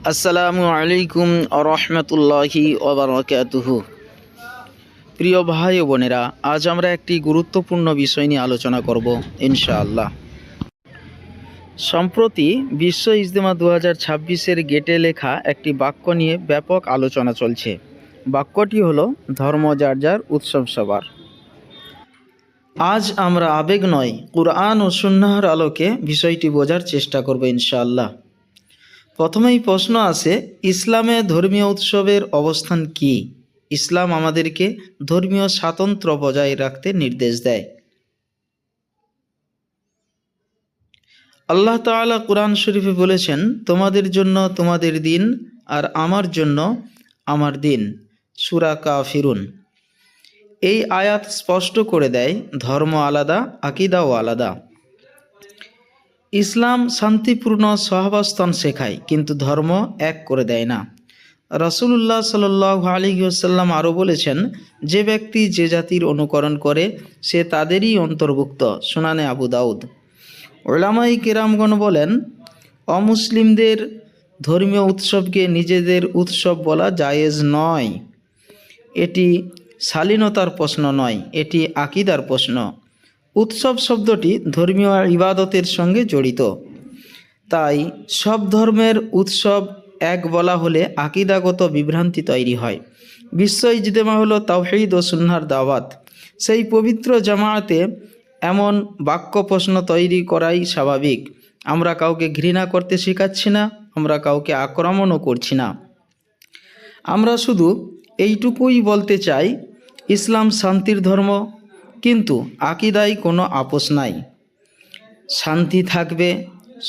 আসসালামু আলাইকুম রহমতুল্লাহি ওবারাকাতুহু। প্রিয় ভাই ও বোনেরা, আজ আমরা একটি গুরুত্বপূর্ণ বিষয় নিয়ে আলোচনা করব ইনশাআল্লাহ। সম্প্রতি বিশ্ব ইজতেমা 2026-এর গেটে লেখা একটি বাক্য নিয়ে ব্যাপক আলোচনা চলছে। বাক্যটি হলো, ধর্ম যার যার, উৎসব সবার। আজ আমরা আবেগ নয়, কুরআন ও সুন্নাহর আলোকে বিষয়টি বোঝার চেষ্টা করব ইনশাআল্লাহ। প্রথমেই প্রশ্ন আসে, ইসলামে ধর্মীয় উৎসবের অবস্থান কি? ইসলাম আমাদেরকে ধর্মীয় স্বাতন্ত্র্য বজায় রাখতে নির্দেশ দেয়। আল্লাহ তাআলা কুরআন শরীফে বলেছেন, তোমাদের জন্য তোমাদের দিন আর আমার জন্য আমার দিন। সূরা কাফিরুন। এই আয়াত স্পষ্ট করে দেয়, ধর্ম আলাদা, আকীদাও আলাদা। ইসলাম শান্তিপূর্ণ সহাবস্থান শেখায়, কিন্তু ধর্ম এক করে দেয় না। রাসূলুল্লাহ সাল্লাল্লাহু আলাইহি ওয়াসাল্লাম আরও বলেছেন, যে ব্যক্তি যে জাতির অনুকরণ করে সে তাদেরই অন্তর্ভুক্ত। সুনানে আবু দাউদ। উলামায়ে কেরামগণ বলেন, অমুসলিমদের ধর্মীয় উৎসবকে নিজেদের উৎসব বলা জায়েজ নয়। এটি শালীনতার প্রশ্ন নয়, এটি আকীদার প্রশ্ন। উৎসব শব্দটি ধর্মীয় ইবাদতের সঙ্গে জড়িত। তাই সব ধর্মের উৎসব এক বলা হলে আকীদাগত বিভ্রান্তি তৈরি হয়। বিশ্ব ইজতেমা হলো তাওহীদ ও সুন্নাহর দাওয়াত। সেই পবিত্র জামায়াতে এমন বাক্য প্রশ্ন তৈরি করাই স্বাভাবিক। আমরা কাউকে ঘৃণা করতে শেখাচ্ছি না, আমরা কাউকে আক্রমণও করছি না। আমরা শুধু এইটুকুই বলতে চাই, ইসলাম শান্তির ধর্ম, কিন্তু আকীদায় কোনো আপোষ নাই। শান্তি থাকবে,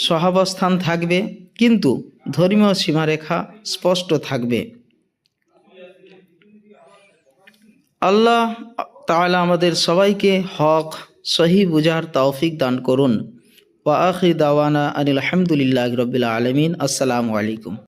সহাবস্থান থাকবে, কিন্তু ধর্মীয় সীমারেখা স্পষ্ট থাকবে। আল্লাহ তাআলা আমাদের সবাইকে হক সহি বুঝার তৌফিক দান করুন। ওয়া আখির দাওয়ানা আনিল হামদুলিল্লাহি রাব্বিল আলামিন। আসসালামু আলাইকুম।